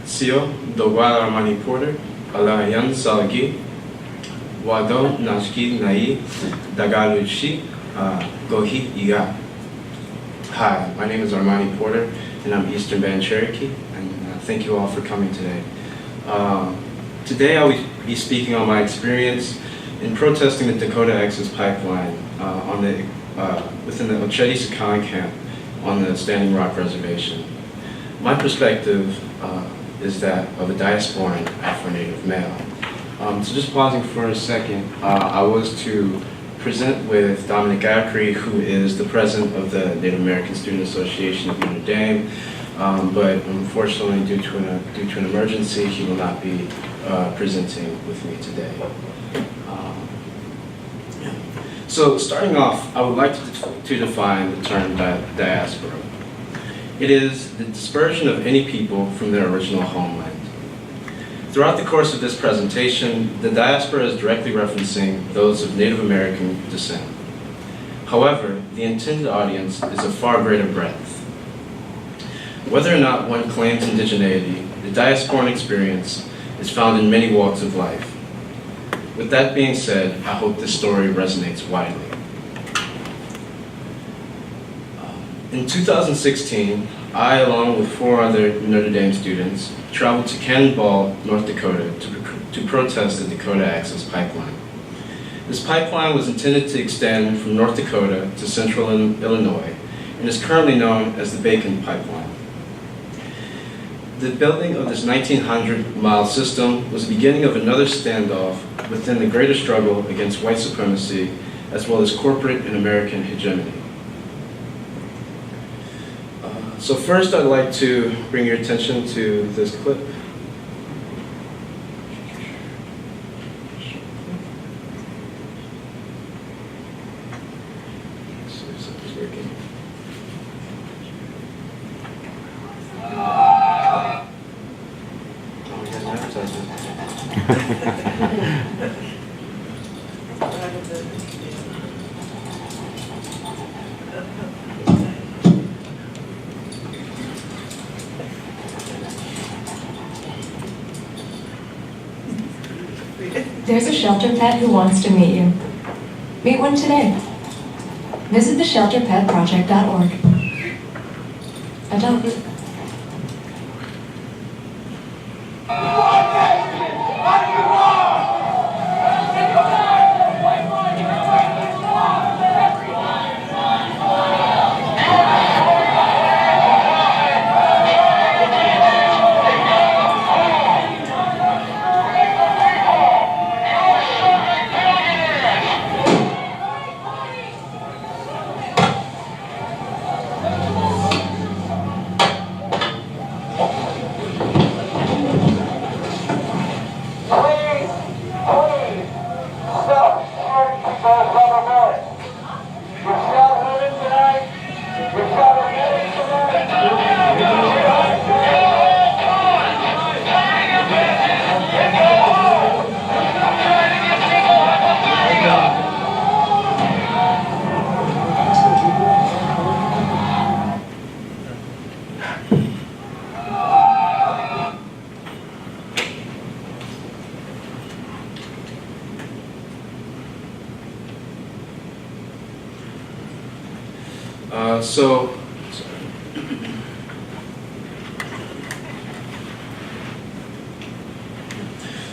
Sio Dogwal Armani Porter, Alayan Salgi, Wado Nashki Nai, Dagaluchi, Gohi Iga. Hi, my name is Armani Porter, and I'm Eastern Band Cherokee, and thank you all for coming today. Today I will be speaking on my experience in protesting the Dakota Access Pipeline within the Ocheti Sakan camp on the Standing Rock Reservation. My perspective is that of a diasporan Afro-Native male. So just pausing for a second, I was to present with Dominic Acri, who is the president of the Native American Student Association of Notre Dame, but unfortunately, due to an emergency, he will not be presenting with me today. So starting off, I would like to define the term diaspora. It is the dispersion of any people from their original homeland. Throughout the course of this presentation, the diaspora is directly referencing those of Native American descent. However, the intended audience is of far greater breadth. Whether or not one claims indigeneity, the diasporan experience is found in many walks of life. With that being said, I hope this story resonates widely. In 2016, I, along with 4 other Notre Dame students, traveled to Cannonball, North Dakota to protest the Dakota Access Pipeline. This pipeline was intended to extend from North Dakota to central Illinois and is currently known as the Bacon Pipeline. The building of this 1,900-mile system was the beginning of another standoff within the greater struggle against white supremacy as well as corporate and American hegemony. So first, I'd like to bring your attention to this clip. There's a shelter pet who wants to meet you. Meet one today. Visit theshelterpetproject.org. Adult.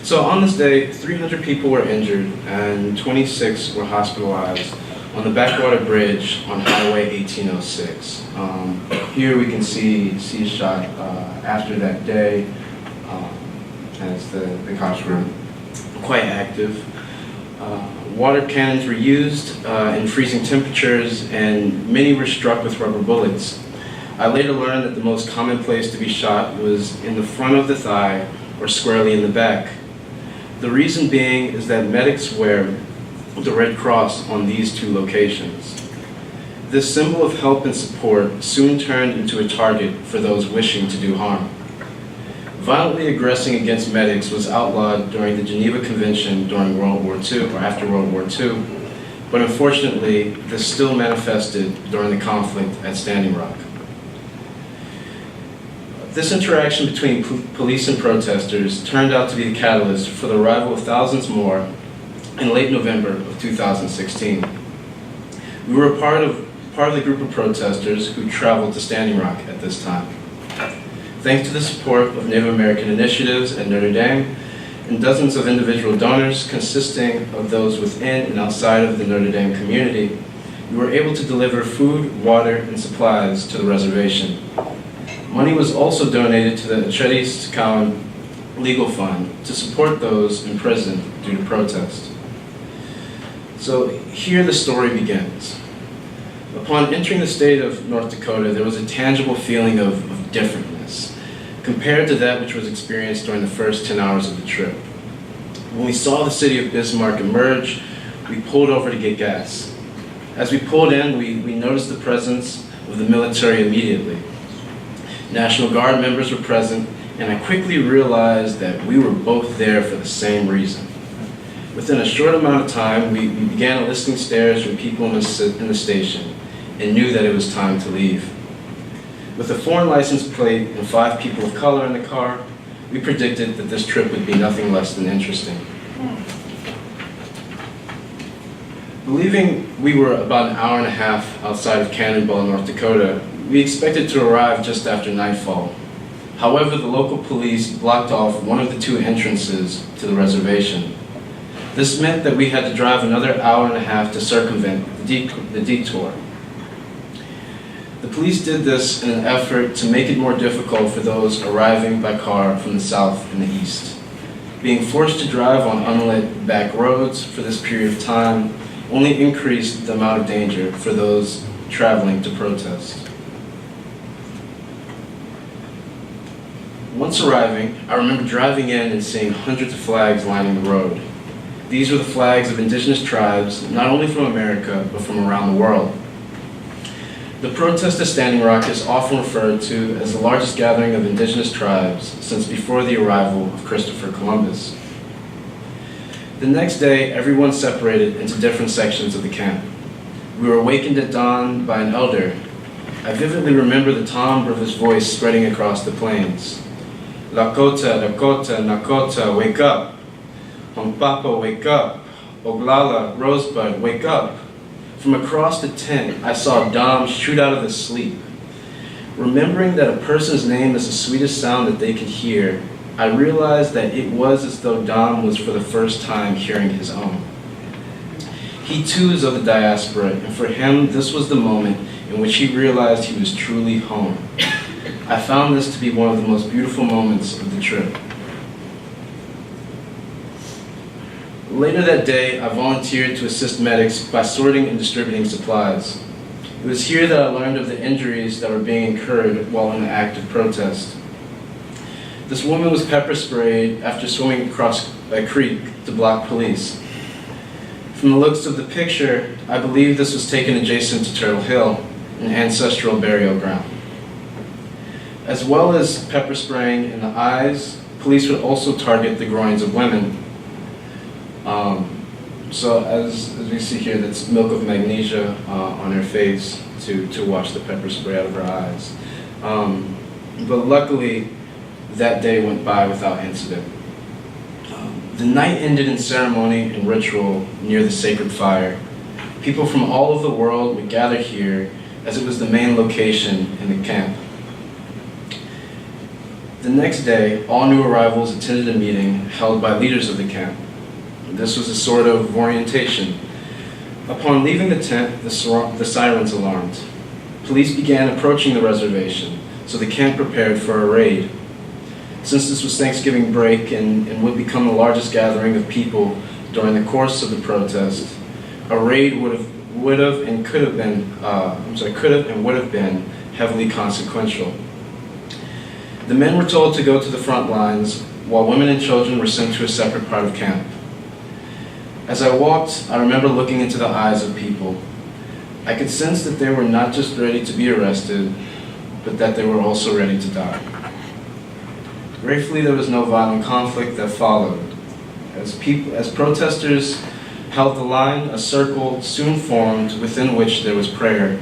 So on this day, 300 people were injured and 26 were hospitalized on the Backwater Bridge on Highway 1806. Here we can see a shot after that day, as the cops were quite active. Water cannons were used in freezing temperatures, and many were struck with rubber bullets. I later learned that the most common place to be shot was in the front of the thigh or squarely in the back. The reason being is that medics wear the Red Cross on these 2 locations. This symbol of help and support soon turned into a target for those wishing to do harm. Violently aggressing against medics was outlawed during the Geneva Convention during World War II, or after World War II, but unfortunately, this still manifested during the conflict at Standing Rock. This interaction between police and protesters turned out to be the catalyst for the arrival of thousands more in late November of 2016. We were part of the group of protesters who traveled to Standing Rock at this time. Thanks to the support of Native American initiatives at Notre Dame and dozens of individual donors consisting of those within and outside of the Notre Dame community, we were able to deliver food, water, and supplies to the reservation. Money was also donated to the Acheris Cowan Legal Fund to support those in prison due to protest. So here the story begins. Upon entering the state of North Dakota, there was a tangible feeling of differentness compared to that which was experienced during the first 10 hours of the trip. When we saw the city of Bismarck emerge, we pulled over to get gas. As we pulled in, we noticed the presence of the military immediately. National Guard members were present, and I quickly realized that we were both there for the same reason. Within a short amount of time, we began eliciting stares from people in the station and knew that it was time to leave. With a foreign license plate and 5 people of color in the car, we predicted that this trip would be nothing less than interesting. Believing we were about an hour and a half outside of Cannonball, North Dakota, we expected to arrive just after nightfall. However, the local police blocked off one of the 2 entrances to the reservation. This meant that we had to drive another hour and a half to circumvent the detour. The police did this in an effort to make it more difficult for those arriving by car from the south and the east. Being forced to drive on unlit back roads for this period of time only increased the amount of danger for those traveling to protest. Once arriving, I remember driving in and seeing hundreds of flags lining the road. These were the flags of indigenous tribes, not only from America, but from around the world. The protest at Standing Rock is often referred to as the largest gathering of indigenous tribes since before the arrival of Christopher Columbus. The next day, everyone separated into different sections of the camp. We were awakened at dawn by an elder. I vividly remember the timbre of his voice spreading across the plains. Lakota, Dakota, Nakota, wake up. Hunkpapa, wake up. Oglala, Rosebud, wake up. From across the tent, I saw Dom shoot out of his sleep. Remembering that a person's name is the sweetest sound that they could hear, I realized that it was as though Dom was for the first time hearing his own. He too is of the diaspora, and for him, this was the moment in which he realized he was truly home. I found this to be one of the most beautiful moments of the trip. Later that day, I volunteered to assist medics by sorting and distributing supplies. It was here that I learned of the injuries that were being incurred while in the act of protest. This woman was pepper sprayed after swimming across a creek to block police. From the looks of the picture, I believe this was taken adjacent to Turtle Hill, an ancestral burial ground. As well as pepper spraying in the eyes, police would also target the groins of women. So as we see here, that's milk of magnesia on her face to wash the pepper spray out of her eyes. But luckily, that day went by without incident. The night ended in ceremony and ritual near the sacred fire. People from all over the world would gather here as it was the main location in the camp. The next day, all new arrivals attended a meeting held by leaders of the camp. This was a sort of orientation. Upon leaving the tent, the sirens alarmed. Police began approaching the reservation, so the camp prepared for a raid. Since this was Thanksgiving break and would become the largest gathering of people during the course of the protest, a raid could have and would have been heavily consequential. The men were told to go to the front lines, while women and children were sent to a separate part of camp. As I walked, I remember looking into the eyes of people. I could sense that they were not just ready to be arrested, but that they were also ready to die. Gratefully, there was no violent conflict that followed. As protesters held the line, a circle soon formed within which there was prayer.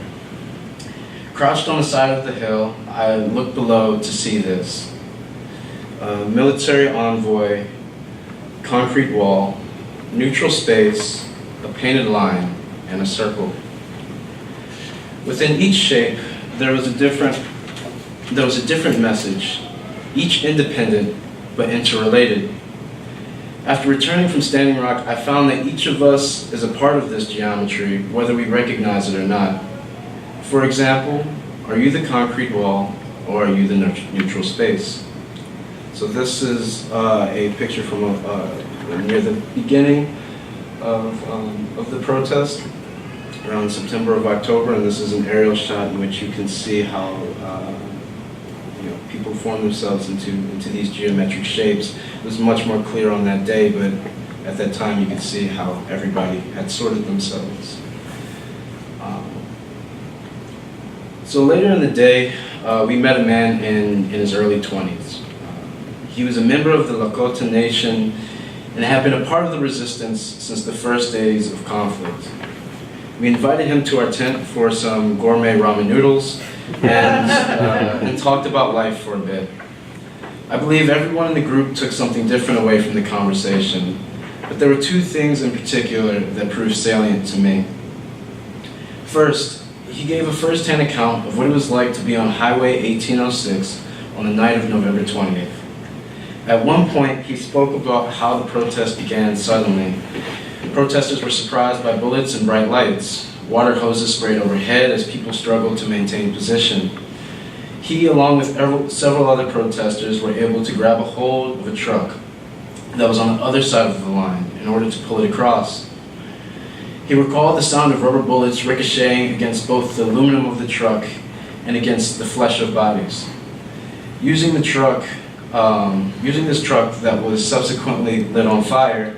Crouched on the side of the hill, I looked below to see this. A military envoy, concrete wall, neutral space, a painted line, and a circle. Within each shape, there was a different message, each independent but interrelated. After returning from Standing Rock, I found that each of us is a part of this geometry, whether we recognize it or not. For example, are you the concrete wall or are you the neutral space? So this is a picture from near the beginning of the protest, around September or October, and this is an aerial shot in which you can see how people form themselves into these geometric shapes. It was much more clear on that day, but at that time you could see how everybody had sorted themselves. So later in the day, we met a man in his early 20s. He was a member of the Lakota Nation and had been a part of the resistance since the first days of conflict. We invited him to our tent for some gourmet ramen noodles and talked about life for a bit. I believe everyone in the group took something different away from the conversation, but there were two things in particular that proved salient to me. First, he gave a first-hand account of what it was like to be on Highway 1806 on the night of November 20th. At one point, he spoke about how the protest began suddenly. Protesters were surprised by bullets and bright lights. Water hoses sprayed overhead as people struggled to maintain position. He, along with several other protesters, were able to grab a hold of a truck that was on the other side of the line in order to pull it across. He recalled the sound of rubber bullets ricocheting against both the aluminum of the truck and against the flesh of bodies. Using this truck that was subsequently lit on fire,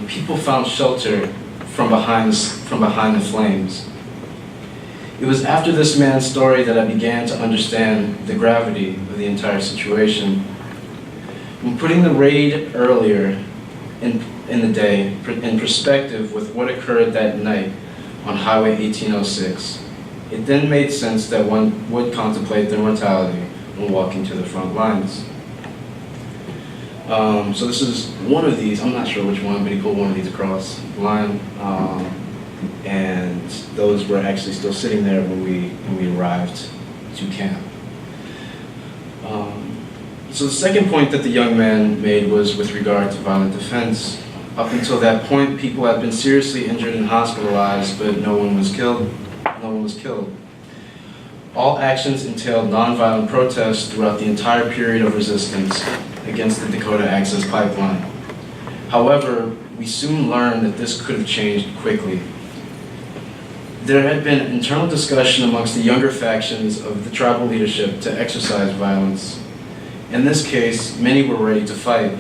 people found shelter from behind the flames. It was after this man's story that I began to understand the gravity of the entire situation. When putting the raid earlier in the day in perspective with what occurred that night on Highway 1806, it then made sense that one would contemplate their mortality when walking to the front lines. So this is one of these, I'm not sure which one, but he pulled one of these across the line. And those were actually still sitting there when we arrived to camp. So the second point that the young man made was with regard to violent defense. Up until that point, people had been seriously injured and hospitalized, but no one was killed. All actions entailed nonviolent protests throughout the entire period of resistance against the Dakota Access Pipeline. However, we soon learned that this could have changed quickly. There had been internal discussion amongst the younger factions of the tribal leadership to exercise violence. In this case, many were ready to fight.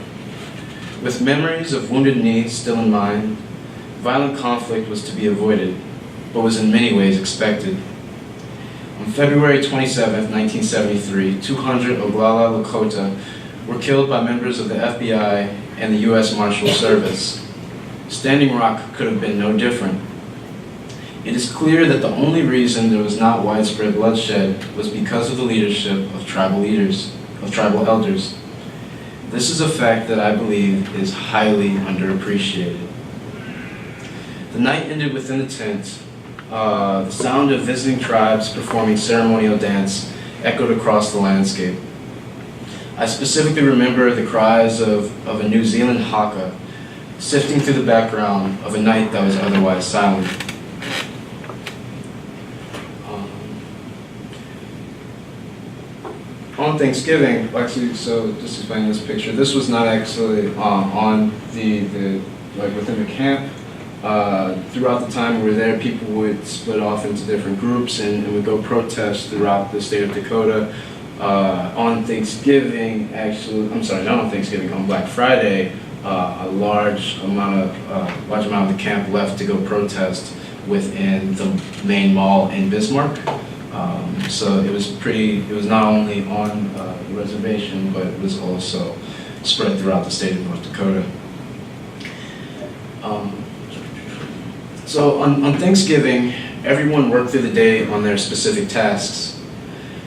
With memories of Wounded Knee still in mind, violent conflict was to be avoided, but was in many ways expected. On February 27, 1973, 200 Oglala Lakota were killed by members of the FBI and the U.S. Marshal Service. Standing Rock could have been no different. It is clear that the only reason there was not widespread bloodshed was because of the leadership of tribal elders. This is a fact that I believe is highly underappreciated. The night ended within the tent. The sound of visiting tribes performing ceremonial dance echoed across the landscape. I specifically remember the cries of a New Zealand haka sifting through the background of a night that was otherwise silent. On Thanksgiving, actually, so just explaining this picture, this was not actually on within the camp. Throughout the time we were there, people would split off into different groups and would go protest throughout the state of Dakota. On Thanksgiving, not on Thanksgiving, on Black Friday, a large amount of the camp left to go protest within the main mall in Bismarck. So it was not only on the reservation, but it was also spread throughout the state of North Dakota. So on Thanksgiving, Everyone worked through the day on their specific tasks.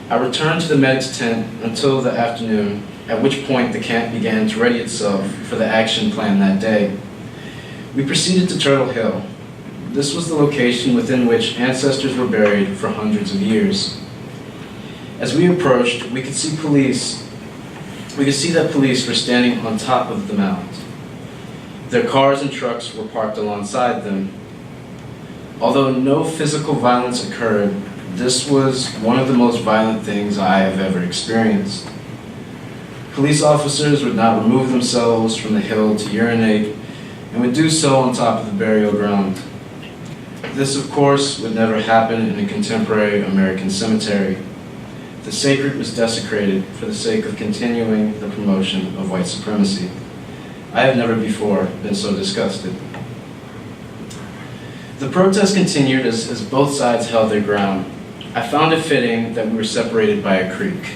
I returned to the medic's tent until the afternoon, at which point the camp began to ready itself for the action plan that day. We proceeded to Turtle Hill. This was the location within which ancestors were buried for hundreds of years. As we approached, we could see that police were standing on top of the mound. Their cars and trucks were parked alongside them. Although no physical violence occurred, this was one of the most violent things I have ever experienced. Police officers would not remove themselves from the hill to urinate and would do so on top of the burial ground. This, of course, would never happen in a contemporary American cemetery. The sacred was desecrated for the sake of continuing the promotion of white supremacy. I have never before been so disgusted. The protest continued as both sides held their ground. I found it fitting that we were separated by a creek.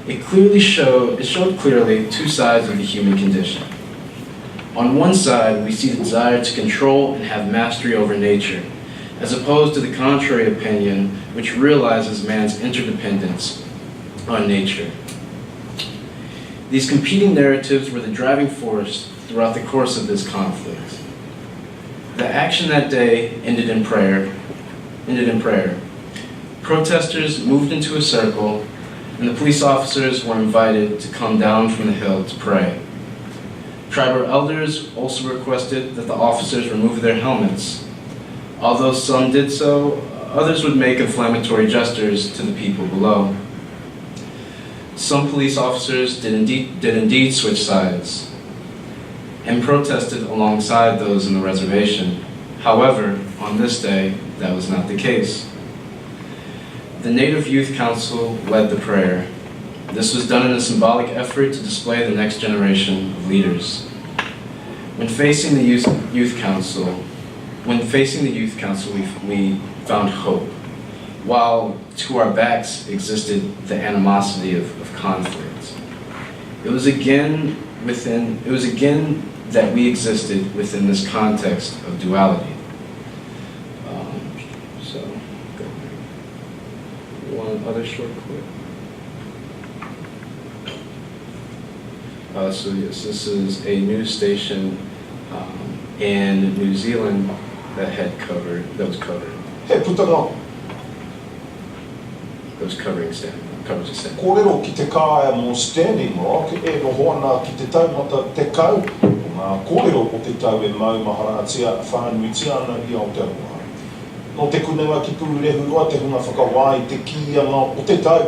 It showed clearly two sides of the human condition. On one side, we see the desire to control and have mastery over nature, as opposed to the contrary opinion, which realizes man's interdependence on nature. These competing narratives were the driving force throughout the course of this conflict. The action that day ended in prayer. Protesters moved into a circle, and the police officers were invited to come down from the hill to pray. Tribal elders also requested that the officers remove their helmets. Although some did so, others would make inflammatory gestures to the people below. Some police officers did indeed switch sides and protested alongside those in the reservation. However, on this day, that was not the case. The Native Youth Council led the prayer. This was done in a symbolic effort to display the next generation of leaders. When facing the Youth Council, we found hope, while to our backs existed the animosity of conflict. It was again that we existed within this context of duality. One other short clip. So yes, this is a news station in New Zealand that was covering covers a stand. Kōrero ki te kā mo standing rock e no hoana ki te taumata te kau. Ngā kōrero o te tau e mau maharatia whānuitia ana i Aotearoa. No te kunenga ki purehu roa te hunga whakawai te kianga o te tau.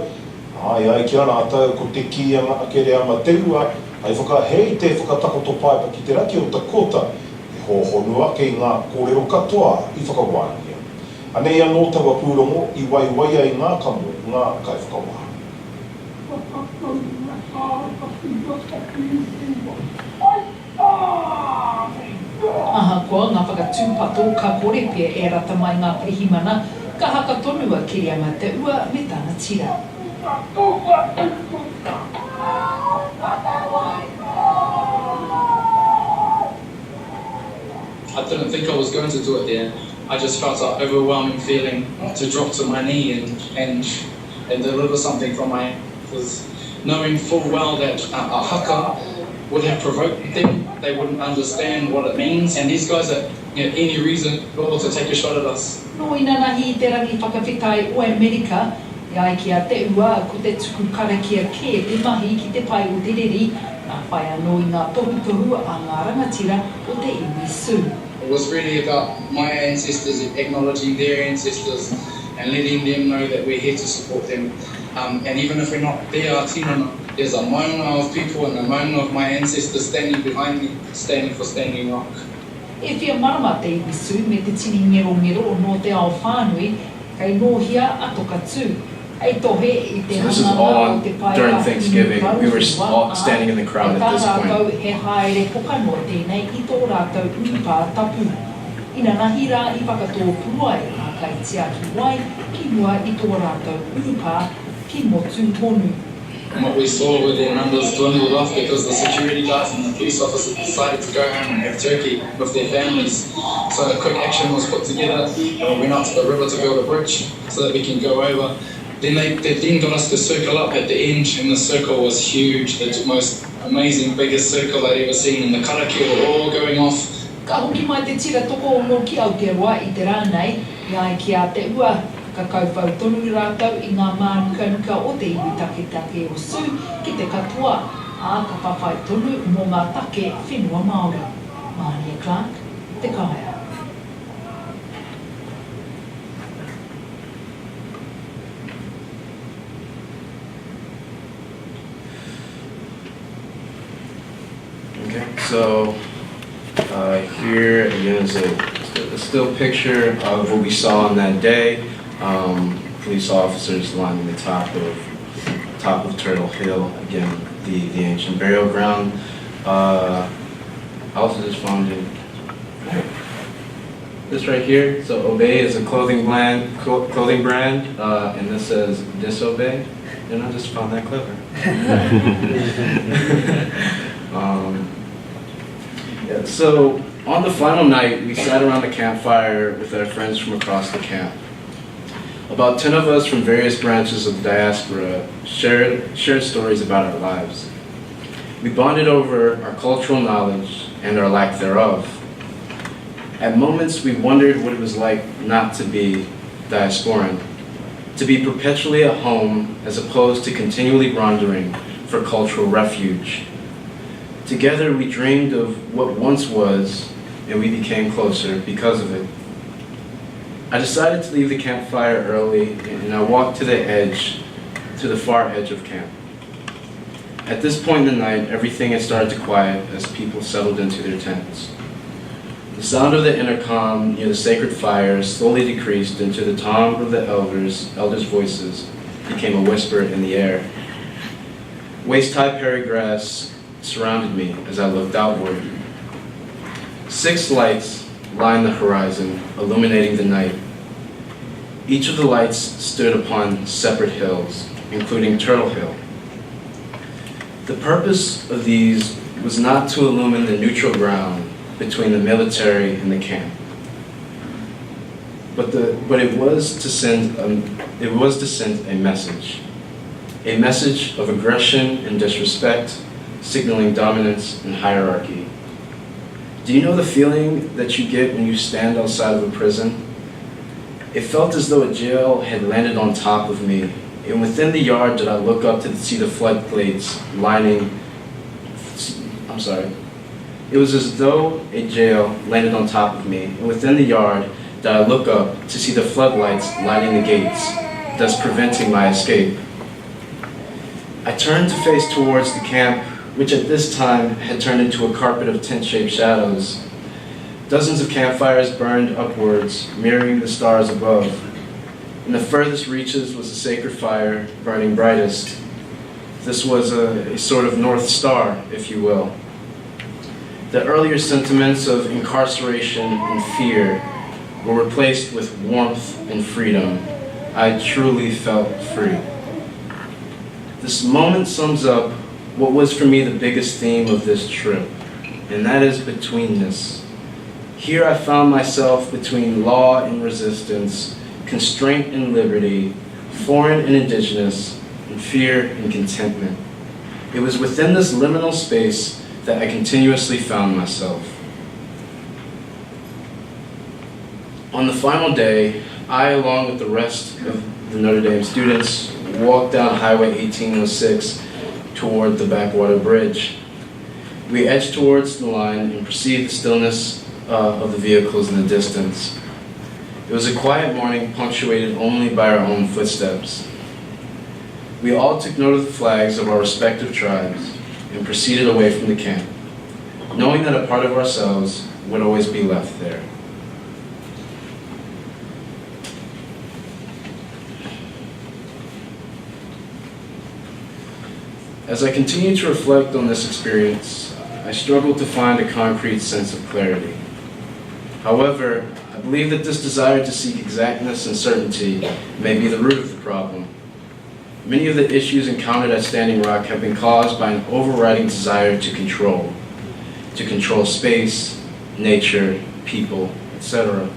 Ai ki ana atau ko te kianga a kere ama teua. Ai whakahei te whakatakoto paipa ki te raki o ta kota. E hohonua kei ngā kōrero katoa i whakawai. Anei anō taua pūrongo i waiwai ai ngā kamo, ngā kai whakawā. Aha koa ngā whakatūpato ka kore pia e rata mai ngā pirihimana ka haka tonua ki anga te ua me tāna tira. I didn't think I was going to do it there. I just felt an overwhelming feeling to drop to my knee and deliver something from my because knowing full well that a haka would have provoked them, they wouldn't understand what it means, and these guys are any reason to take a shot at us. No ina nahi te rangi whakawhikai o Amerika, ia ki a te ua ko te tuku kara ki a ke te mahi ki te pai o te riri, nā whai anō i ngā tohutohu a ngā rangatira o te iwi Sioux. It was really about my ancestors, acknowledging their ancestors and letting them know that we're here to support them. And even if we're not there, tinana, there's a maunga of people and a maunga of my ancestors standing behind me, standing for Standing Rock. E whia marama te iwi Sioux me te tini ngero no te ao whānui, kai nōhia atoka tū. So this is all during Thanksgiving. We were all standing in the crowd at this point. He haere pokano tēnei i tō rātou upa tapu. Ina nahi rā I whakatō purua e ngā kai tia ki wai, ki mua I tō rātou upa ki motu honu. And what we saw were their numbers dwindled off because the security guards and the police officers decided to go home and have turkey with their families. So a quick action was put together, and we went out to the river to build a bridge so that we can go over. Then they then got us to circle up at the end, and the circle was huge, the most amazing, biggest circle I'd ever seen, and the karakia were all going off. Ka hoki mai te tira toko o no ki Aotearoa I te rānei, ia ki a te ua, ka kaupau tonu I rātou I ngā mānuka o te iwi take o Sue ki te katoa, a ka whawhai tonu mō ngā take whenua Māori. Mānia Clark, te kaya. Okay, so here again is a still picture of what we saw on that day. Police officers lining the top of Turtle Hill, again the ancient burial ground. I also just found this right here. So Obey is a clothing brand, and this says Disobey, and I just found that clever. Yeah, so on the final night, we sat around the campfire with our friends from across the camp. About 10 of us from various branches of the diaspora shared stories about our lives. We bonded over our cultural knowledge and our lack thereof. At moments, we wondered what it was like not to be diasporan, to be perpetually at home as opposed to continually wandering for cultural refuge. Together, we dreamed of what once was, and we became closer because of it. I decided to leave the campfire early, and I walked to the far edge of camp. At this point in the night, everything had started to quiet as people settled into their tents. The sound of the intercom near the sacred fire slowly decreased into the timbre of the elders' voices became a whisper in the air. Waist-high prairie grass surrounded me as I looked outward. 6 lights lined the horizon, illuminating the night. Each of the lights stood upon separate hills, including Turtle Hill. The purpose of these was not to illumine the neutral ground between the military and the camp, but it was to send a message of aggression and disrespect, signaling dominance and hierarchy. Do you know the feeling that you get when you stand outside of a prison? It felt as though a jail had landed on top of me, and within the yard did I look up to see the floodplates lining. It was as though a jail landed on top of me, and within the yard did I look up to see the floodlights lighting the gates, thus preventing my escape. I turned to face towards the camp, which at this time had turned into a carpet of tent-shaped shadows. Dozens of campfires burned upwards, mirroring the stars above. In the furthest reaches was the sacred fire burning brightest. This was a sort of North Star, if you will. The earlier sentiments of incarceration and fear were replaced with warmth and freedom. I truly felt free. This moment sums up what was for me the biggest theme of this trip, and that is betweenness. Here I found myself between law and resistance, constraint and liberty, foreign and indigenous, and fear and contentment. It was within this liminal space that I continuously found myself. On the final day, I, along with the rest of the Notre Dame students, walked down Highway 1806 toward the Backwater Bridge. We edged towards the line and perceived the stillness of the vehicles in the distance. It was a quiet morning punctuated only by our own footsteps. We all took note of the flags of our respective tribes and proceeded away from the camp, knowing that a part of ourselves would always be left there. As I continued to reflect on this experience, I struggled to find a concrete sense of clarity. However, I believe that this desire to seek exactness and certainty may be the root of the problem. many of the issues encountered at Standing Rock have been caused by an overriding desire to control space, nature, people, etc.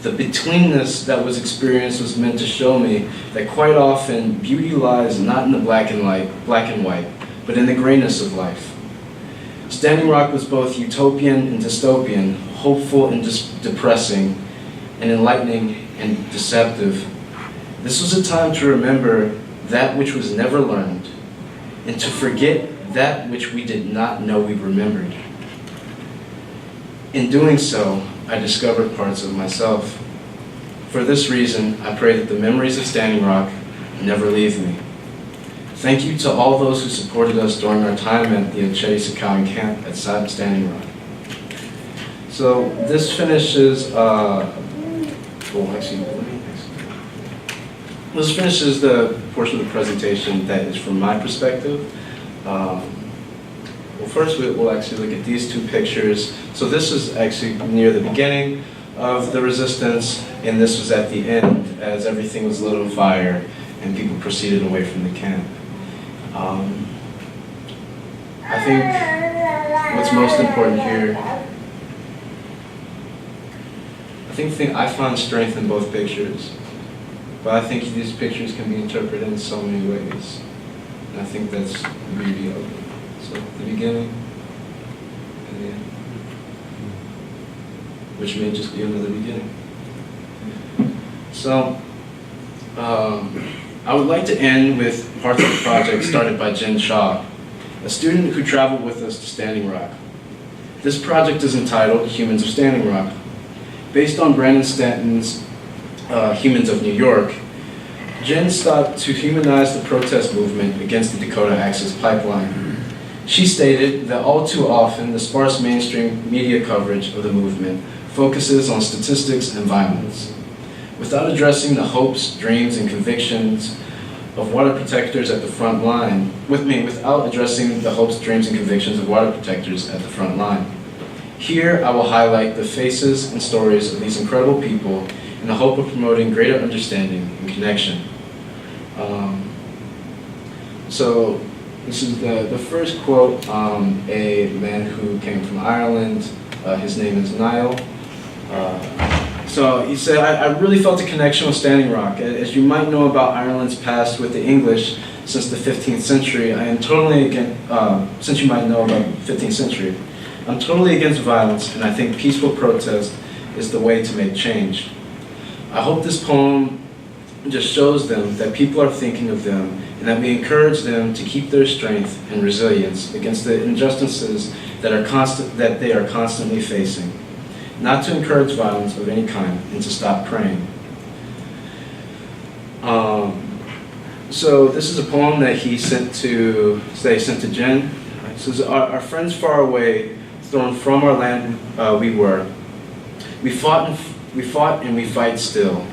The betweenness that was experienced was meant to show me that quite often beauty lies not in the black and white, but in the grayness of life. Standing Rock was both utopian and dystopian, hopeful and depressing, and enlightening and deceptive. This was a time to remember that which was never learned, and to forget that which we did not know we remembered. In doing so, I discovered parts of myself. For this reason, I pray that the memories of Standing Rock never leave me. Thank you to all those who supported us during our time at the Acheti Sakowing camp at Standing Rock. So this finishes, this finishes the portion of the presentation that is from my perspective. Well, first we'll actually look at these two pictures. So this is actually near the beginning of the resistance, and this was at the end as everything was lit on fire and people proceeded away from the camp. I think what's most important here, I found strength in both pictures, but I think these pictures can be interpreted in so many ways, and I think that's the beauty of it. So the beginning and the end, which may just be another beginning. So I would like to end with parts of the project started by Jen Shaw, a student who traveled with us to Standing Rock. This project is entitled Humans of Standing Rock. Based on Brandon Stanton's Humans of New York, Jen sought to humanize the protest movement against the Dakota Access Pipeline. She stated that all too often the sparse mainstream media coverage of the movement focuses on statistics and violence, without addressing the hopes, dreams, and convictions of water protectors at the front line. Without addressing the hopes, dreams, and convictions of water protectors at the front line. Here, I will highlight the faces and stories of these incredible people in the hope of promoting greater understanding and connection. So this is the first quote, a man who came from Ireland. His name is Niall. So he said, I really felt a connection with Standing Rock. As you might know about Ireland's past with the English since the 15th century, I am totally against, since you might know about the 15th century, I'm totally against violence, and I think peaceful protest is the way to make change. I hope this poem just shows them that people are thinking of them, and that we encourage them to keep their strength and resilience against the injustices that they are constantly facing, not to encourage violence of any kind, and to stop praying. So this is a poem that he sent to Jen. It says, our friends far away, thrown from our land we fought and we fight still.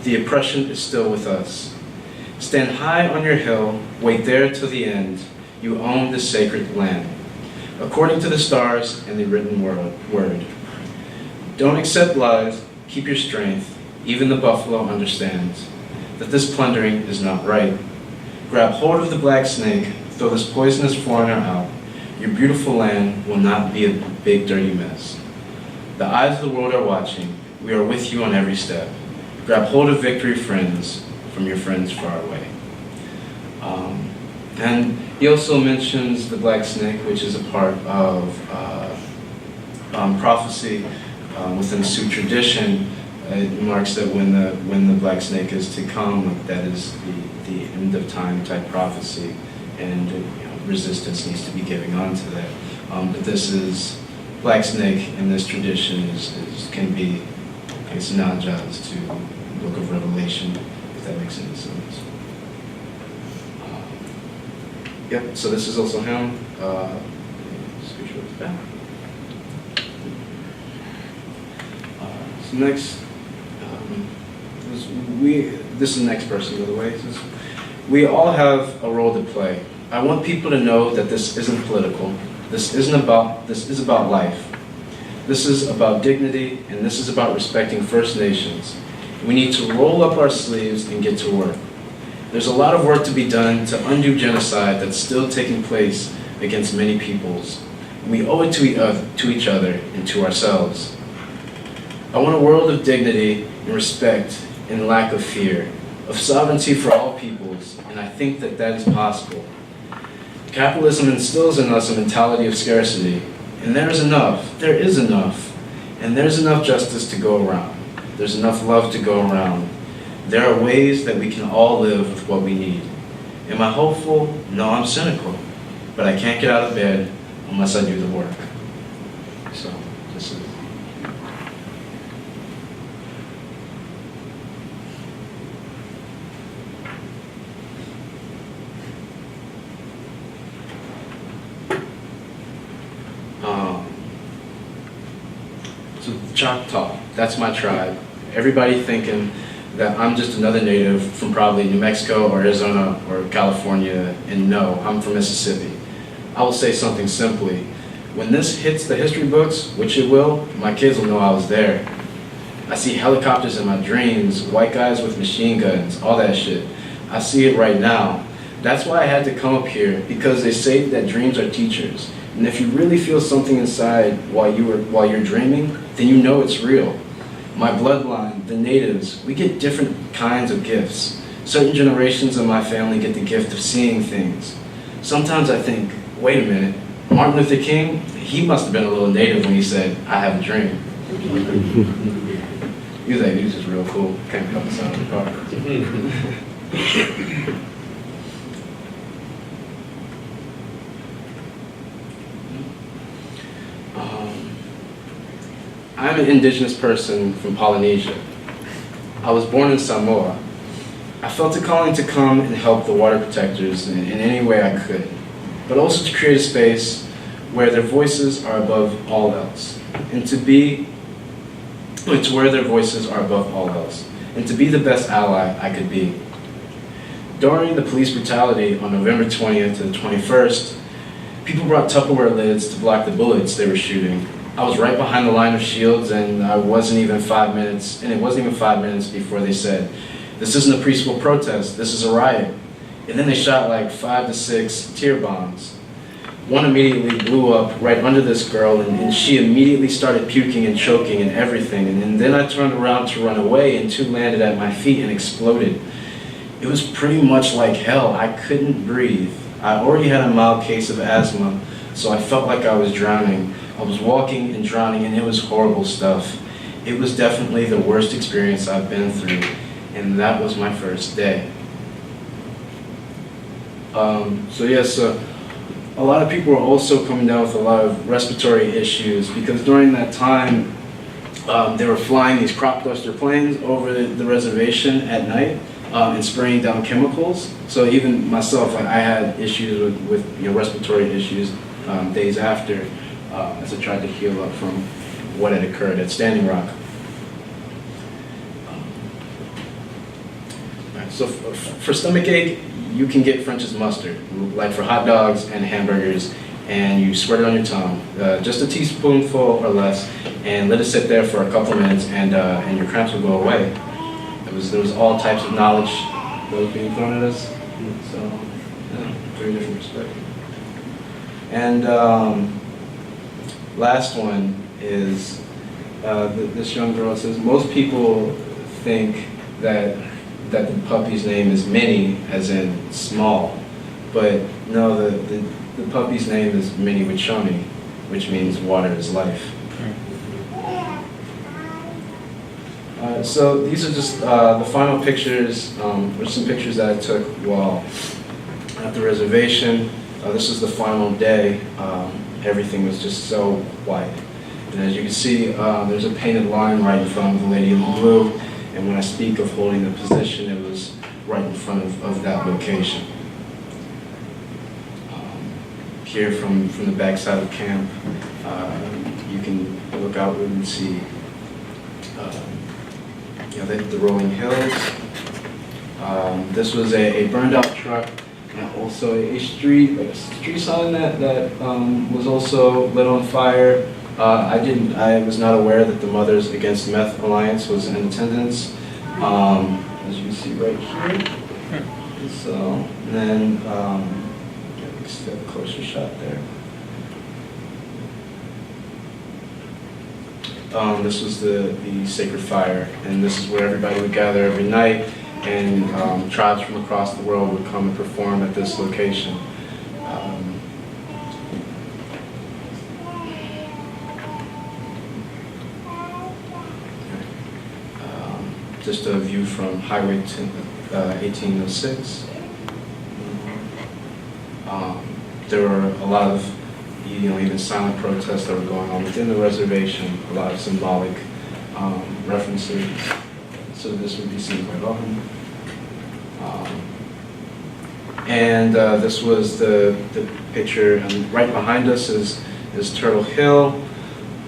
The oppression is still with us. Stand high on your hill, wait there till the end. You own this sacred land, according to the stars and the written word. Don't accept lies, keep your strength. Even the buffalo understands that this plundering is not right. Grab hold of the black snake, throw this poisonous foreigner out. Your beautiful land will not be a big dirty mess. The eyes of the world are watching. We are with you on every step. Grab hold of victory, friends, from your friends far away. And he also mentions the black snake, which is a part of prophecy within Sioux tradition. It marks that when the black snake is to come, that is the end of time type prophecy, and resistance needs to be giving on to that. But this is black snake in this tradition can be analogized to the Book of Revelation, if that makes any sense. Yep. So this is also him. Switch towards back. So next, this is the next person, by the way. We all have a role to play. I want people to know that this isn't political. This is about life. This is about dignity, and this is about respecting First Nations. We need to roll up our sleeves and get to work. There's a lot of work to be done to undo genocide that's still taking place against many peoples. And we owe it to each other and to ourselves. I want a world of dignity and respect and lack of fear, of sovereignty for all peoples, and I think that that is possible. Capitalism instills in us a mentality of scarcity, and there is enough, and there's enough justice to go around. There's enough love to go around. There are ways that we can all live with what we need. Am I hopeful? No, I'm cynical. But I can't get out of bed unless I do the work. So, this is... So Choctaw, that's my tribe. Everybody thinking that I'm just another native from probably New Mexico or Arizona or California, and no, I'm from Mississippi. I will say something simply. When this hits the history books, which it will, my kids will know I was there. I see helicopters in my dreams, white guys with machine guns, all that shit. I see it right now. That's why I had to come up here, because they say that dreams are teachers. And if you really feel something inside while you're dreaming, then you know it's real. My bloodline, the natives, we get different kinds of gifts. Certain generations of my family get the gift of seeing things. Sometimes I think, wait a minute, Martin Luther King, he must have been a little native when he said, I have a dream. He was like, he was just real cool. Can't help us out of the car. I'm an indigenous person from Polynesia. I was born in Samoa. I felt a calling to come and help the water protectors in any way I could, but also to create a space where their voices are above all else, and to where their voices are above all else, and to be the best ally I could be. During the police brutality on November 20th to the 21st, people brought Tupperware lids to block the bullets they were shooting. I was right behind the line of shields, and it wasn't even 5 minutes before they said, this isn't a peaceful protest, this is a riot. And then they shot like 5 to 6 tear bombs. One immediately blew up right under this girl, and she immediately started puking and choking and everything. And then I turned around to run away, and 2 landed at my feet and exploded. It was pretty much like hell. I couldn't breathe. I already had a mild case of asthma, so I felt like I was drowning. I was walking and drowning, and it was horrible stuff. It was definitely the worst experience I've been through, and that was my first day. A lot of people were also coming down with a lot of respiratory issues, because during that time, they were flying these crop duster planes over the reservation at night and spraying down chemicals. So even myself, I had issues with respiratory issues days after, as I tried to heal up from what had occurred at Standing Rock. So for stomachache, you can get French's mustard, like for hot dogs and hamburgers, and you spread it on your tongue, just a teaspoonful or less, and let it sit there for a couple minutes, and your cramps will go away. There was all types of knowledge that was being thrown at us, so yeah, very different perspective. And last one is this young girl says, most people think that the puppy's name is Minnie, as in small, but no, the puppy's name is Minnie Wachoni, which means water is life. So these are just the final pictures, or some pictures that I took while at the reservation. This is the final day. Everything was just so white. And as you can see, there's a painted line right in front of the lady in the blue. And when I speak of holding the position, it was right in front of that location. Here from the backside of camp, you can look outward and see the rolling hills. This was a burned out truck, and also a street sign that was also lit on fire. I was not aware that the Mothers Against Meth Alliance was in attendance. As you can see right here. So, and then just a closer shot there. This was the sacred fire, and this is where everybody would gather every night, and tribes from across the world would come and perform at this location. Just a view from Highway 1806. There were a lot of, even silent protests that were going on within the reservation, a lot of symbolic references. So this would be seen quite often. This was the picture, and right behind us is Turtle Hill.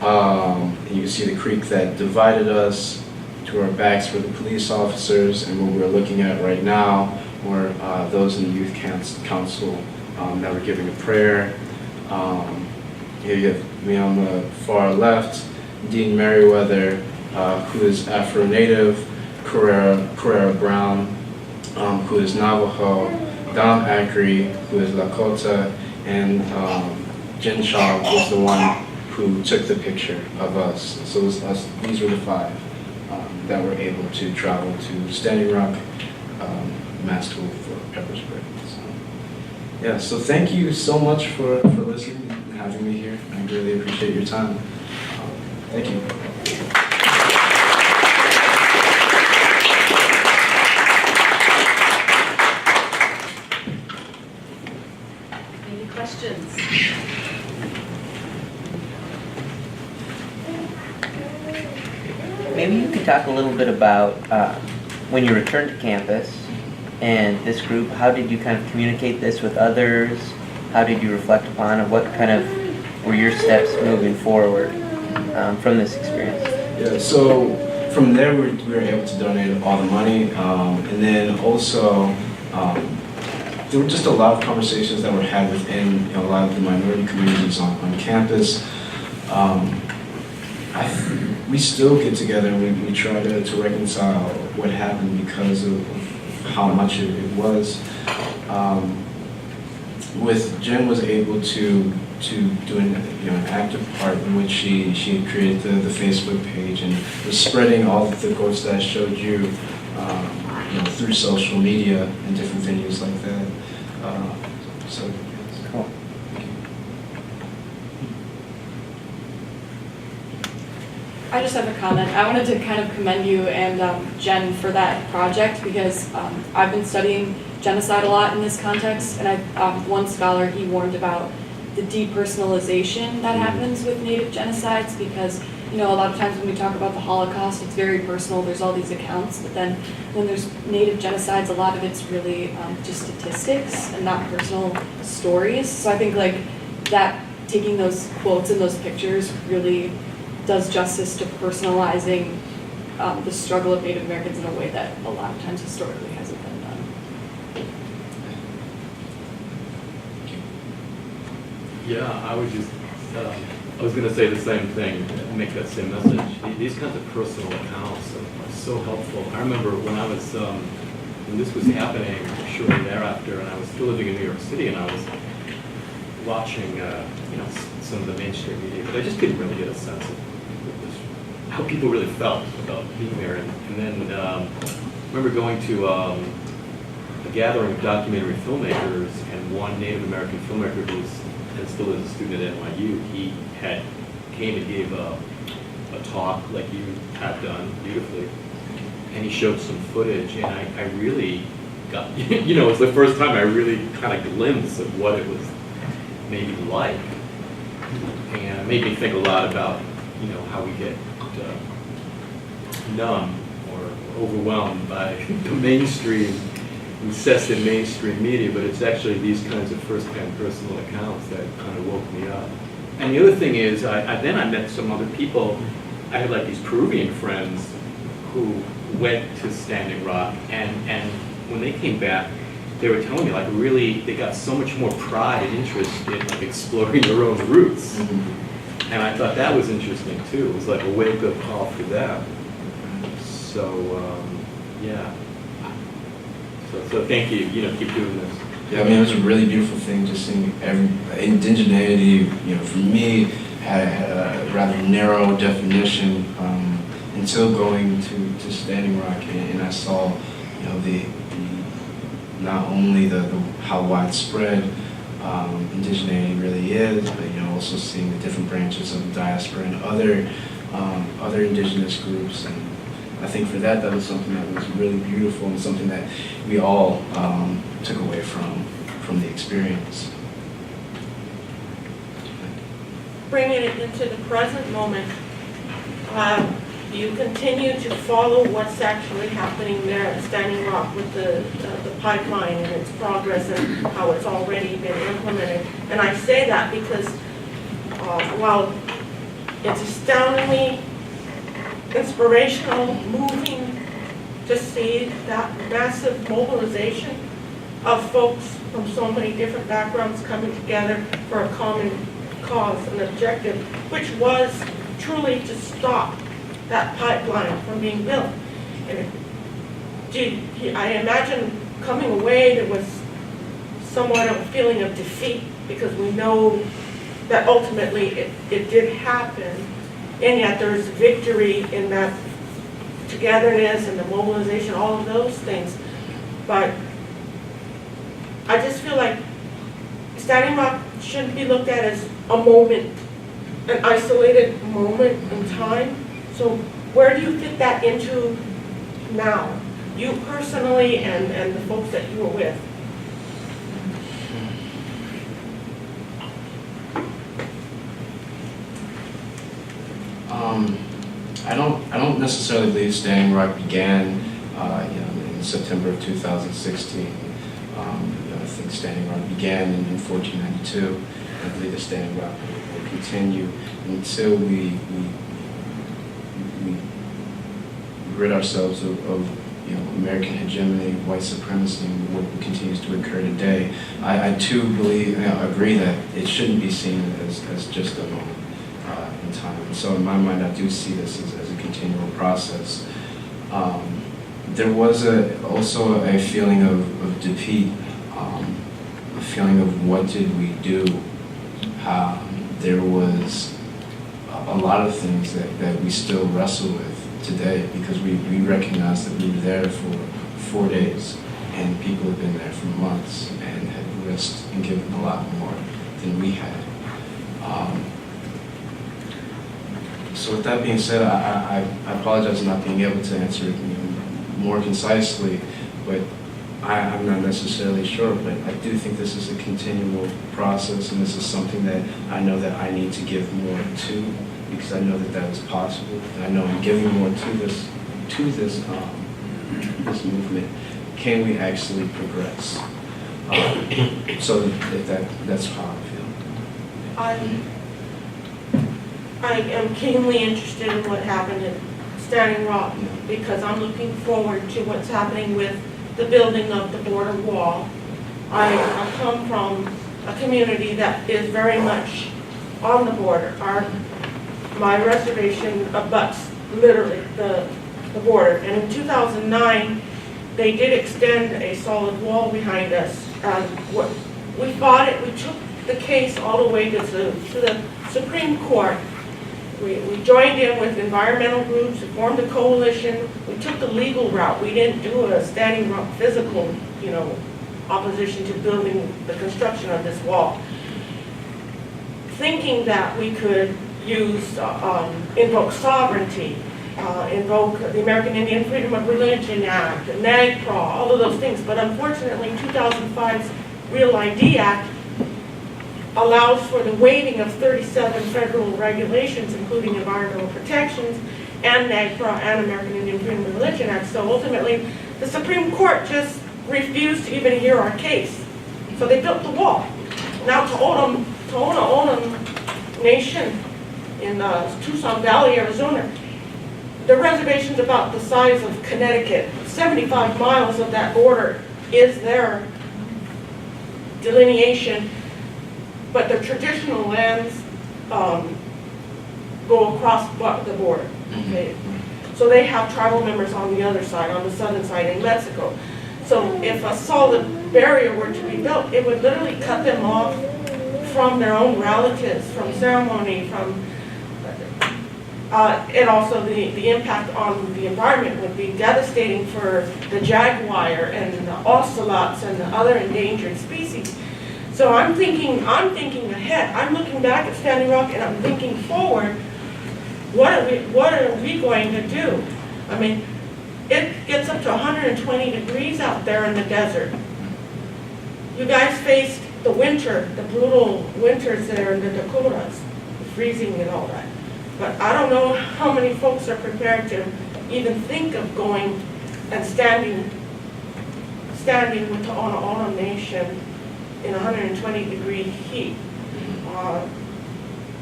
And you can see the creek that divided us. To our backs were the police officers, and what we're looking at right now were those in the youth council that were giving a prayer. Here you have me on the far left, Dean Merriweather, who is Afro-Native, Carrera Brown, who is Navajo, Dom Acri, who is Lakota, and Jen Shaw was the one who took the picture of us. So it was us, these were the 5 that were able to travel to Standing Rock, Mass School for Pepper Spray. So thank you so much for listening and having me here. I really appreciate your time. Thank you. Any questions? Maybe you could talk a little bit about when you returned to campus and this group, how did you kind of communicate this with others? How did you reflect upon it? What kind of were your steps moving forward from this experience? Yeah, so from there we were able to donate all the money, and then also there were just a lot of conversations that were had within a lot of the minority communities on campus. We still get together and we try to reconcile what happened because of how much it was. With Jen was able to do an active part in which she had created the Facebook page and was spreading all of the quotes that I showed you, through social media and different venues like that. So yes. Cool. I just have a comment. I wanted to kind of commend you and Jen for that project because I've been studying genocide a lot in this context, and one scholar, he warned about the depersonalization that happens with Native genocides because, a lot of times when we talk about the Holocaust, it's very personal. There's all these accounts, but then when there's Native genocides, a lot of it's really just statistics and not personal stories. So I think that taking those quotes and those pictures really does justice to personalizing the struggle of Native Americans in a way that a lot of times historically hasn't been done. Yeah, I was going to say the same thing, make that same message. These kinds of personal accounts are so helpful. I remember when I was, when this was happening shortly thereafter, and I was still living in New York City, and I was watching, some of the mainstream media, but I just couldn't really get a sense of how people really felt about being there. And then I remember going to a gathering of documentary filmmakers, and one Native American filmmaker who was and still is a student at NYU, he came and gave a talk like you have done beautifully, and he showed some footage, and I really got, it's the first time I really kind of glimpsed of what it was maybe like, and it made me think a lot about, how we get numb or overwhelmed by the mainstream, incessant mainstream media, but it's actually these kinds of first-hand personal accounts that kind of woke me up. And the other thing is, then I met some other people. I had these Peruvian friends who went to Standing Rock, and when they came back, they were telling me really they got so much more pride and interest in exploring their own roots. Mm-hmm. And I thought that was interesting too. It was like a wake-up call for them. So, yeah. So thank you, keep doing this. Yeah, I mean, it was a really beautiful thing just seeing indigeneity, for me, had a rather narrow definition until going to Standing Rock, and I saw, the not only the how widespread indigeneity really is, but also seeing the different branches of the diaspora and other indigenous groups. And I think for that was something that was really beautiful and something that we all took away from the experience. Bringing it into the present moment, you continue to follow what's actually happening there at Standing Rock with the pipeline and its progress and how it's already been implemented. And I say that because while it's astoundingly inspirational, moving to see that massive mobilization of folks from so many different backgrounds coming together for a common cause and objective, which was truly to stop that pipeline from being built. And I imagine coming away there was somewhat of a feeling of defeat because we know that ultimately it did happen, and yet there's victory in that togetherness and the mobilization, all of those things. But I just feel like Standing Rock shouldn't be looked at as a moment, an isolated moment in time. So where do you fit that into now? You personally and the folks that you were with? I don't necessarily believe Standing Rock began in September of 2016. I think Standing Rock began in 1492. I believe that Standing Rock will continue until we rid ourselves of American hegemony, white supremacy, and what continues to occur today. I too agree that it shouldn't be seen as just a moment in time. And so in my mind, I do see this as a continual process. There was also a feeling of defeat, a feeling of what did we do. There was a lot of things that we still wrestle with today because we recognize that we were there for 4 days and people have been there for months and had risked and given a lot more than we had. So with that being said, I apologize for not being able to answer it more concisely, but I'm not necessarily sure, but I do think this is a continual process and this is something that I know that I need to give more to because I know that is possible. And I know I'm giving more to this movement. Can we actually progress? So that's how I feel. I am keenly interested in what happened at Standing Rock because I'm looking forward to what's happening with the building of the border wall. I come from a community that is very much on the border. My reservation abuts literally the border. And in 2009, they did extend a solid wall behind us. We fought it. We took the case all the way to the Supreme Court. We joined in with environmental groups, formed a coalition. We took the legal route. We didn't do a Standing Rock physical, opposition to building the construction of this wall. Thinking that we could invoke sovereignty, invoke the American Indian Freedom of Religion Act, NAGPRA, all of those things. But unfortunately, 2005's Real ID Act allows for the waiving of 37 federal regulations, including environmental protections, and NAGPRA and American Indian Freedom of Religion Act. So ultimately, the Supreme Court just refused to even hear our case. So they built the wall. Now Tohono O'odham Nation in Tucson Valley, Arizona, the reservation's about the size of Connecticut. 75 miles of that border is their delineation, but the traditional lands go across the border. Okay? So they have tribal members on the other side, on the southern side in Mexico. So if a solid barrier were to be built, it would literally cut them off from their own relatives, from ceremony, from, and also the impact on the environment would be devastating for the jaguar and the ocelots and the other endangered species. So I'm thinking ahead. I'm looking back at Standing Rock and I'm thinking forward. What are we going to do? I mean, it gets up to 120 degrees out there in the desert. You guys faced the winter, the brutal winters there in the Dakotas, the freezing and all that. But I don't know how many folks are prepared to even think of going and standing with the Ona Nation in 120 degree heat.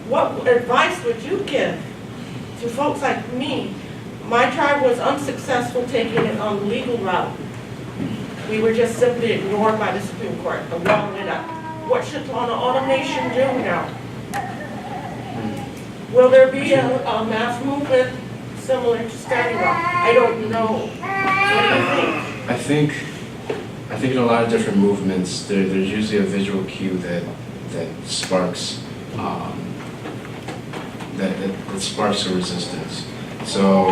What advice would you give to folks like me? My tribe was unsuccessful taking it on the legal route. We were just simply ignored by the Supreme Court. The wall lit up. What should the Ona Nation do now? Will there be a mass movement similar to Standing Rock? I don't know. What do you think? I think in a lot of different movements, there's usually a visual cue that sparks that sparks a resistance. So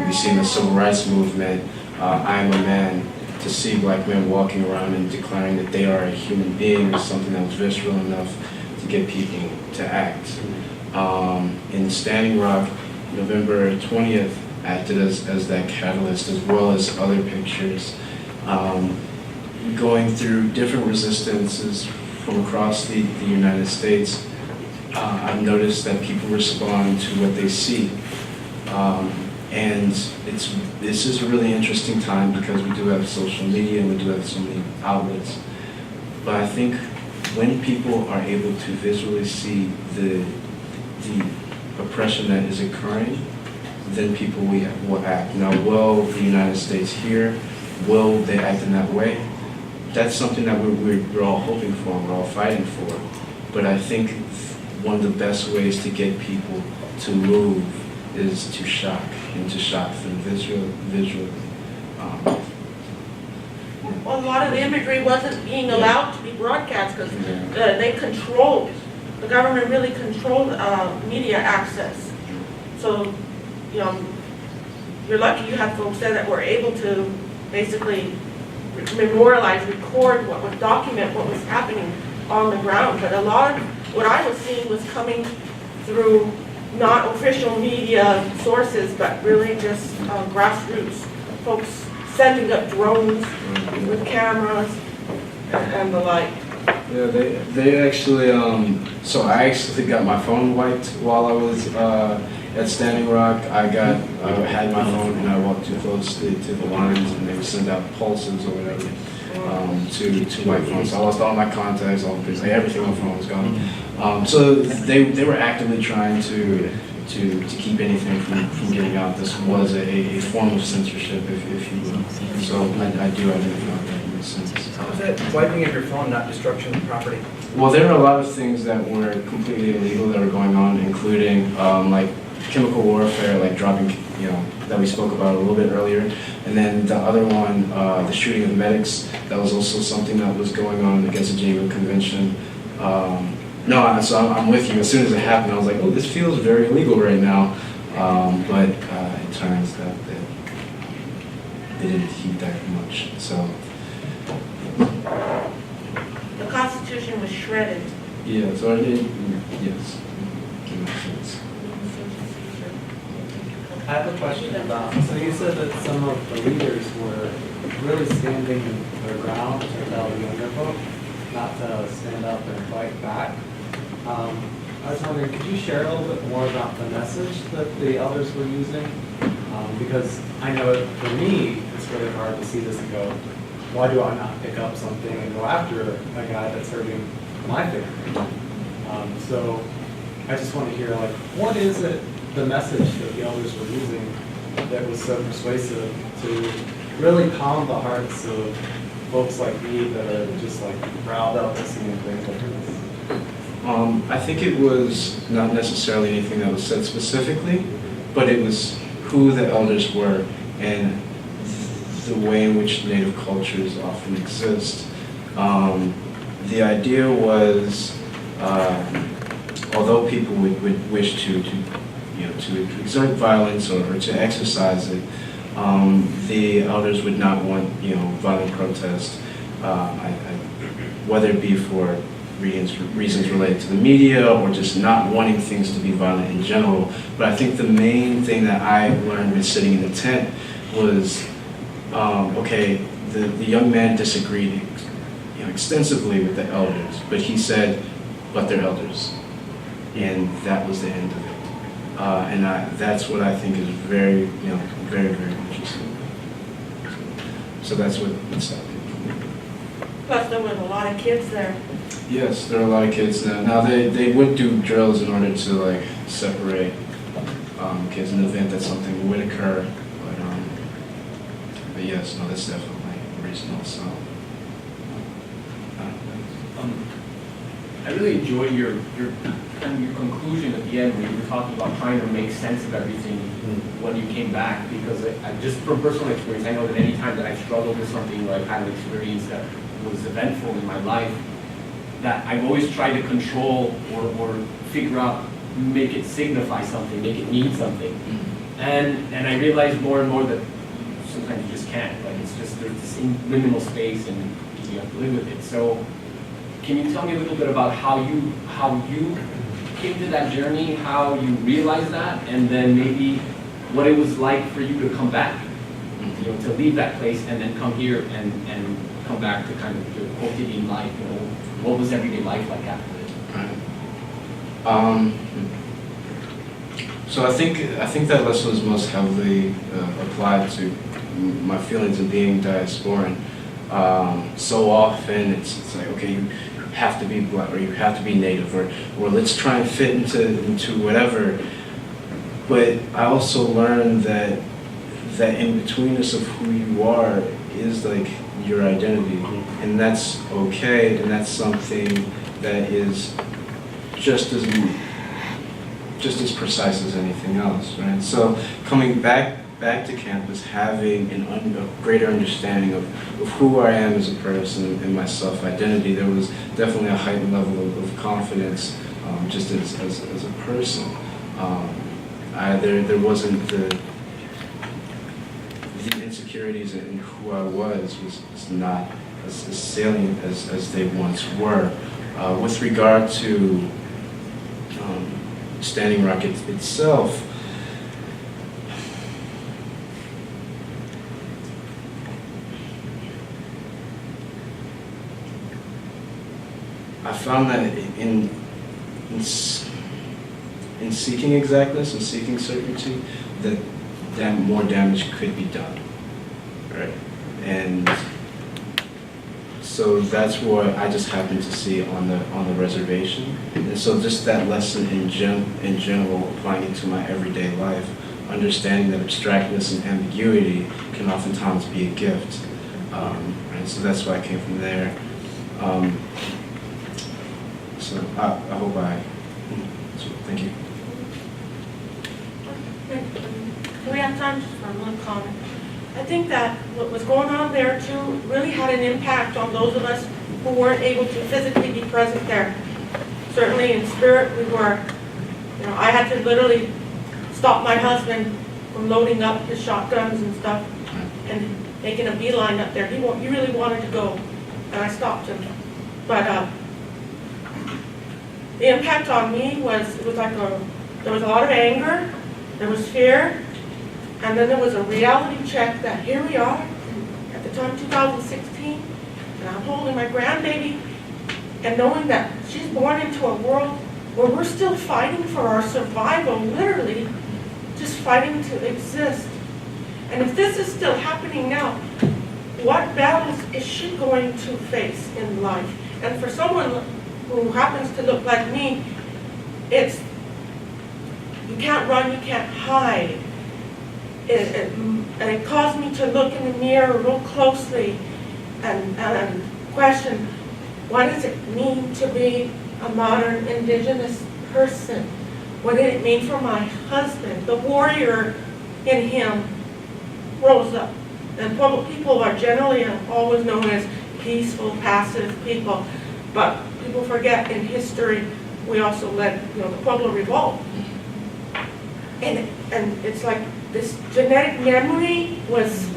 we see in the civil rights movement, I am a man, to see black men walking around and declaring that they are a human being is something that was visceral enough to get people to act. In Standing Rock, November 20th acted as that catalyst, as well as other pictures. Going through different resistances from across the United States, I've noticed that people respond to what they see. And this is a really interesting time because we do have social media and we do have so many outlets. But I think when people are able to visually see the oppression that is occurring, then people will act. Now, will the United States hear? Will they act in that way? That's something that we're all hoping for, we're all fighting for. But I think one of the best ways to get people to move is to shock, and to shock through visual. Well, a lot of the imagery wasn't being allowed to be broadcast because they controlled, the government really controlled media access. So, you know, you're lucky you have folks there that were able to basically memorialize, record what was, document what was happening on the ground. But a lot of what I was seeing was coming through not official media sources, but really just grassroots folks sending up drones with cameras and the like. Yeah, they actually, so I actually got my phone wiped while I was at Standing Rock. I had my phone and I walked too close to the lines and they would send out pulses or whatever to my phone. So I lost all my contacts, all the things, like everything on my phone was gone. So they were actively trying to keep anything from getting out. This was a form of censorship, if you will. So I do identify that in a sense. Was it wiping of your phone, not destruction of property? Well, there are a lot of things that were completely illegal that were going on, including like chemical warfare, like dropping, that we spoke about a little bit earlier. And then the other one, the shooting of medics, that was also something that was going on against the Geneva Convention. No, so I'm with you. As soon as it happened, I was like, oh, this feels very illegal right now. But it turns out that they didn't heed that much. So. The Constitution was shredded. Yeah, so I did, yes. That makes sense. I have a question about, so you said that some of the leaders were really standing their ground to tell the younger folk not to stand up and fight back. I was wondering, could you share a little bit more about the message that the elders were using? Because I know for me, it's really hard to see this and go, why do I not pick up something and go after a guy that's hurting my family? So I just want to hear, like, what is it, the message that the elders were using that was so persuasive to really calm the hearts of folks like me that are just like riled up listening to things like this? I think it was not necessarily anything that was said specifically, but it was who the elders were and the way in which Native cultures often exist. The idea was, although people would wish to exert violence or to exercise it, the elders would not want violent protest, whether it be for reasons related to the media or just not wanting things to be violent in general. But I think the main thing that I learned with sitting in the tent was, okay, the young man disagreed extensively with the elders, but he said, but they're elders. And that was the end of it. And that's what I think is very, very, very interesting. So that's what stopped me. Plus, there was a lot of kids there. Yes, there are a lot of kids now. Now they would do drills in order to separate kids in the event that something would occur. But yes, no, that's definitely a reason also. I really enjoyed your conclusion at the end when you were talking about trying to make sense of everything when you came back, because just from personal experience, I know that any time that I've struggled with something or I've had an experience that was eventful in my life, that I've always tried to control or figure out, make it signify something, make it mean something. And I realized more and more that sometimes you just can't. It's just, there's this liminal space and you have to live with it. So can you tell me a little bit about how you came to that journey, how you realized that, and then maybe what it was like for you to come back, to leave that place and then come here and come back to kind of your quotidian life, what was everyday life like after it? Right. So I think that lesson was most heavily applied to my feelings of being diasporan. So often it's like, okay, you have to be Black or you have to be Native or let's try and fit into whatever. But I also learned that in betweenness of who you are is your identity, and that's okay, and that's something that is just as precise as anything else, right? So coming back to campus, having a greater understanding of who I am as a person and my self-identity, there was definitely a heightened level of confidence just as a person. There wasn't the insecurities in who I was not as salient as they once were. With regard to Standing Rock itself, I found that in seeking exactness and seeking certainty, that more damage could be done, right? And so that's what I just happened to see on the reservation, and so just that lesson in general, applying it to my everyday life, understanding that abstractness and ambiguity can oftentimes be a gift, and so that's why I came from there. So I hope so thank you. Do we have time for one comment? I think that what was going on there too really had an impact on those of us who weren't able to physically be present there. Certainly in spirit we were. I had to literally stop my husband from loading up his shotguns and stuff and making a beeline up there. He really wanted to go, and I stopped him. But the impact on me was, there was a lot of anger, there was fear, and then there was a reality check that here we are, at the time 2016, and I'm holding my grandbaby, and knowing that she's born into a world where we're still fighting for our survival, literally, just fighting to exist. And if this is still happening now, what battles is she going to face in life? And for someone who happens to look like me, it's, you can't run, you can't hide. And it caused me to look in the mirror real closely and question, what does it mean to be a modern Indigenous person? What did it mean for my husband? The warrior in him rose up And Pueblo people are generally always known as peaceful, passive people, but people forget in history, we also led, the Pueblo Revolt. And it's like this genetic memory was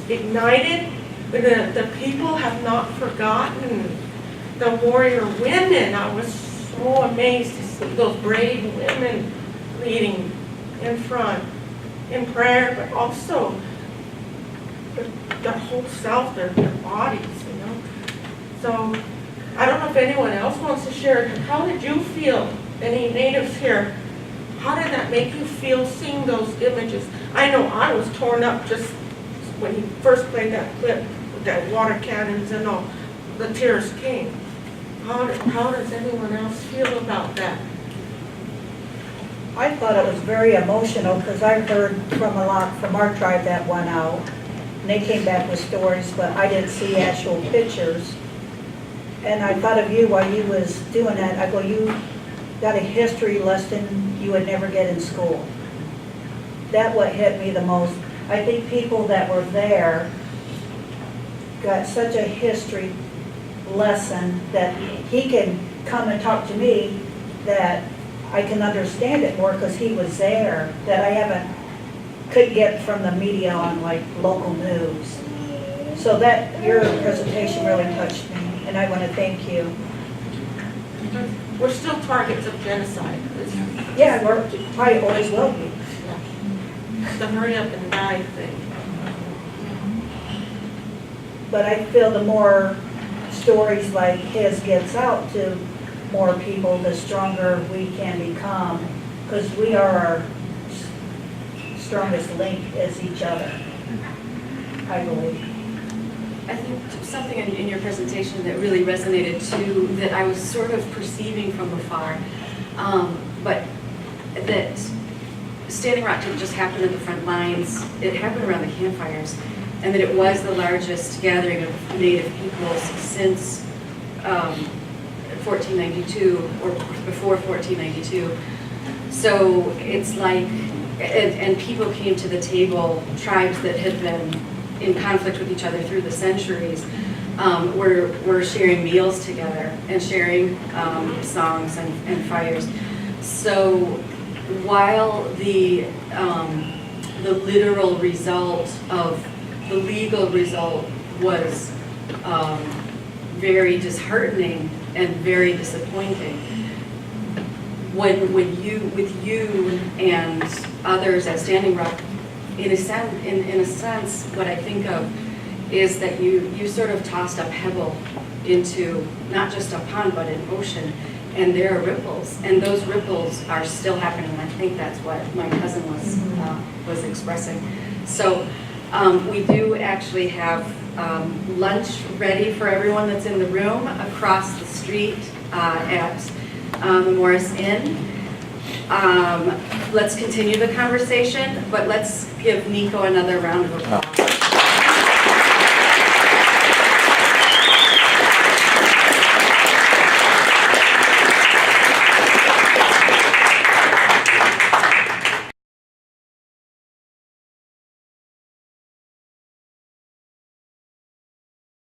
ignited, but the people have not forgotten the warrior women. I was so amazed to see those brave women leading in front in prayer, but also their whole self, their bodies, So I don't know if anyone else wants to share. How did you feel, any natives here? How did that make you feel seeing those images? I know I was torn up just when he first played that clip with that water cannons and all. The tears came. How does anyone else feel about that? I thought it was very emotional because I heard from a lot from our tribe that went out. And they came back with stories, but I didn't see actual pictures. And I thought of you while you was doing that. I go, you got a history lesson you would never get in school. That what hit me the most. I think people that were there got such a history lesson that he can come and talk to me that I can understand it more because he was there, that I couldn't get from the media on like local news. So that your presentation really touched me, and I want to thank you. We're still targets of genocide. Yeah, we're probably always will be. The hurry up and die thing. But I feel the more stories like his gets out to more people, the stronger we can become, because we are our strongest link is each other, I believe. I think something in your presentation that really resonated too, that I was sort of perceiving from afar, but that Standing Rock didn't just happen at the front lines, it happened around the campfires, and that it was the largest gathering of Native peoples since 1492 or before 1492. So it's like, and people came to the table, tribes that had been in conflict with each other through the centuries, were sharing meals together and sharing songs and fires. So while the literal result of the legal result was very disheartening and very disappointing, with you and others at Standing Rock, in a sense, what I think of is that you sort of tossed a pebble into not just a pond but an ocean, and there are ripples, and those ripples are still happening. I think that's what my cousin was expressing. So we do actually have lunch ready for everyone that's in the room across the street at the Morris Inn. Let's continue the conversation, but let's give Nico another round of applause.